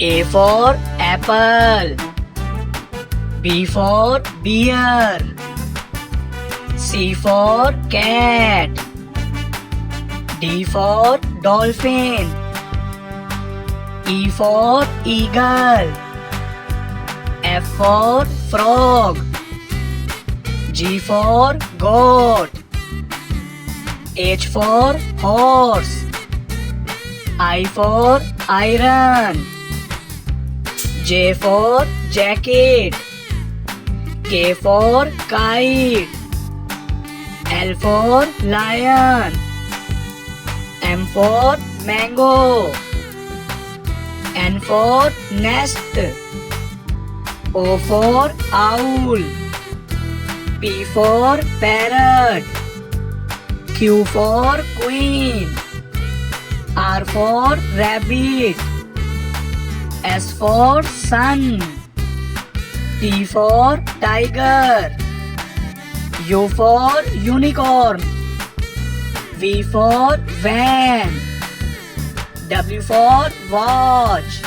A for apple. B for bear. C for cat. D for dolphin. E for eagle. F for frog. G for goat. H for horse. I for iron. J for jacket. K for kite. L for lion. M for mango. N for nest. O for owl. P for parrot. Q for queen. R for rabbit. S for sun. T for tiger. U for unicorn. V for van. W for watch.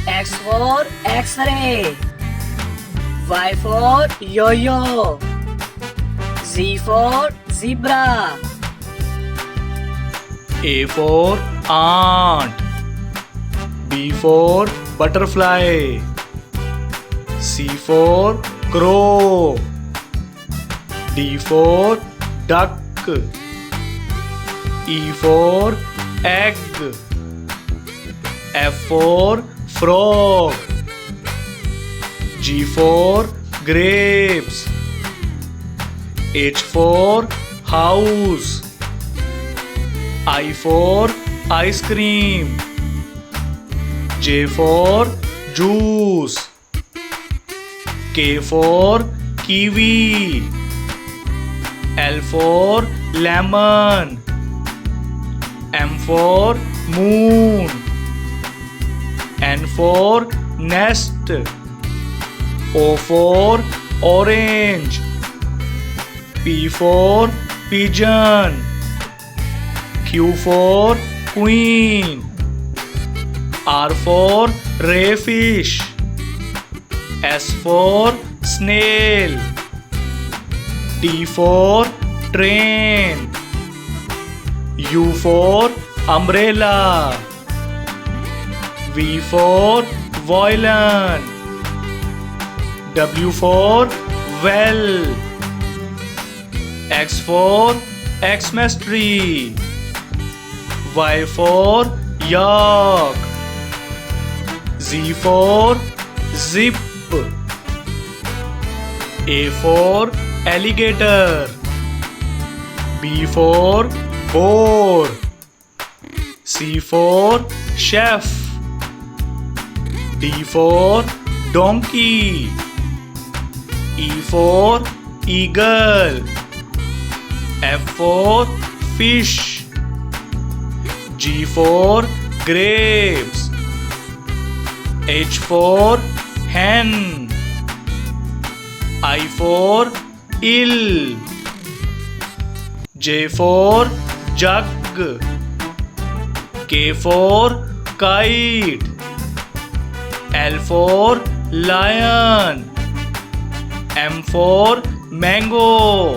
X for X-ray. Y for yo-yo. Z for zebra. A for ant. B for butterfly. C for crow. D for duck. E for egg. F for frog. G for grapes. H for house. I for ice cream. J for juice. K for kiwi. L for lemon. M for moon. N for nest. O for orange. P for pigeon. Q for queen. R for rayfish. S for snail. T for train. U for umbrella. V for violin. W for well. X for Xmas tree. Y for yak. Z for zip. A for alligator. B for boar. C for chef. D for donkey. E for eagle. F for fish. G for grapes. H for hen. I for eel. J for jug. K for kite. L for lion. M for mango.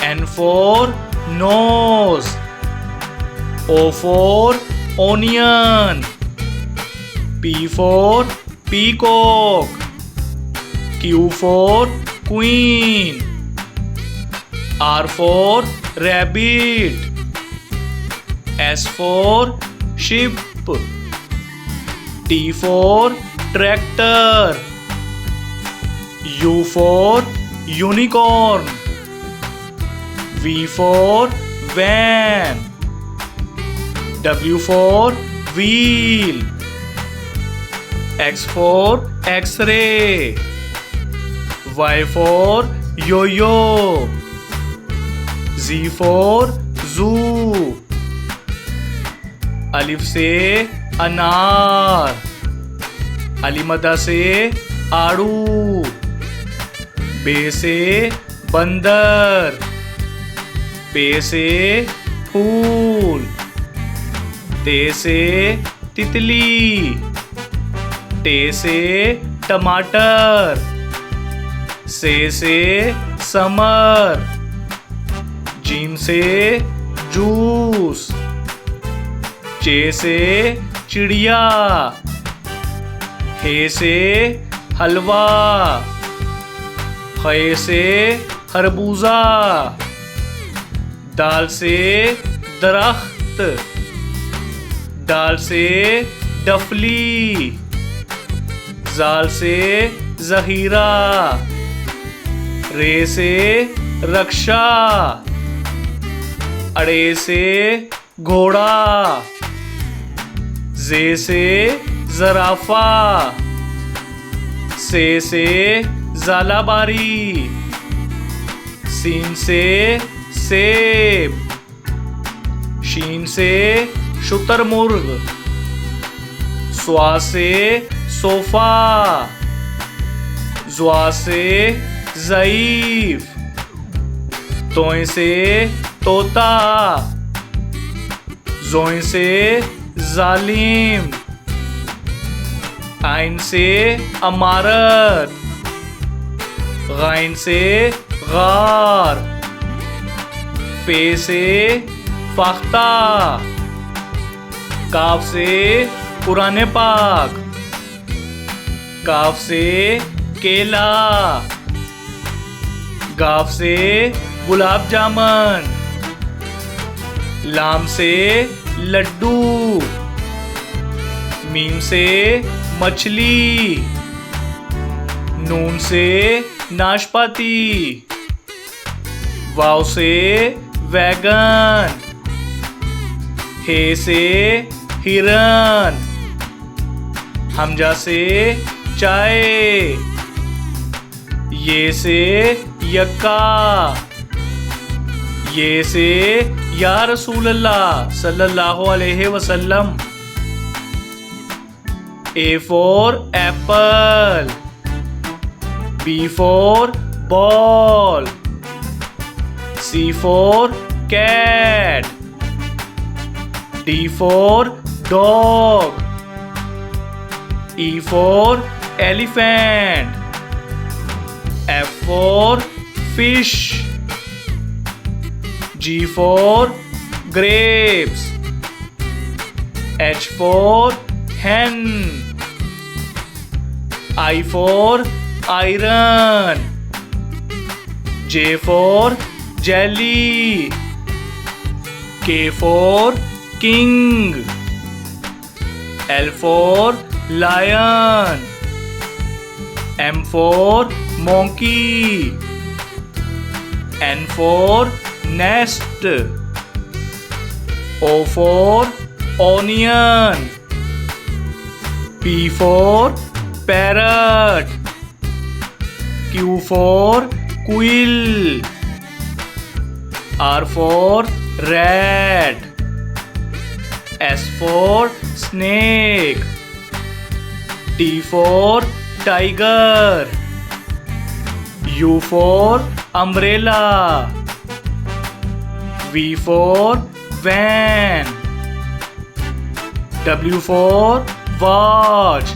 N for nose. O for onion. P for peacock. Q for queen. R for rabbit. S for sheep. T for tractor. U for unicorn. V for van. W for wheel. X for X-ray. Y for yo-yo. Z for zoo. अलिफ से अनार. अलीमदा से आड़ू. बे से बंदर. पे से फूल. ते से तितली। टे से टमाटर। से समर। जीम से जूस। चे से चिड़िया। हे से हलवा। खे से खरबूजा। दाल से दरख्त। दाल से डफली। जाल से जहीरा। रे से रक्षा। अड़े से घोड़ा। जे से जराफा। से जालाबारी। सीन से सेब। शीन से शुतरमुर्ग। स्वा से सोफा। ज्वा से ज़ईफ। तोय से तोता। जोय से जालिम। आइन से अमारत। गाइन से गार। पे से फाख्ता। काफ से कुरान पाक। काफ से केला। गाफ से गुलाब जामुन। लाम से लड्डू। मीम से मछली। नून से नाशपाती। वाव से वैगन। हे से हिरन। हमजा से चाय। ये से यक्का। ये से या रसूल अल्लाह सल्लल्लाहु अलैहि वसल्लम। A for apple. B for ball. C for cat. D for dog. E for elephant. F for fish. G for grapes. H for hen. I for iron. J for jelly. K for king. L for lion. M for monkey. N for nest. O for onion. P for parrot. Q for quill. R for rat. S for snake. T for tiger. U for umbrella. V for van. W for watch.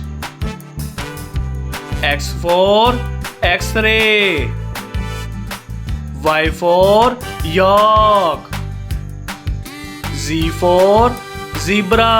X for X-ray. Y for York. Z for zebra.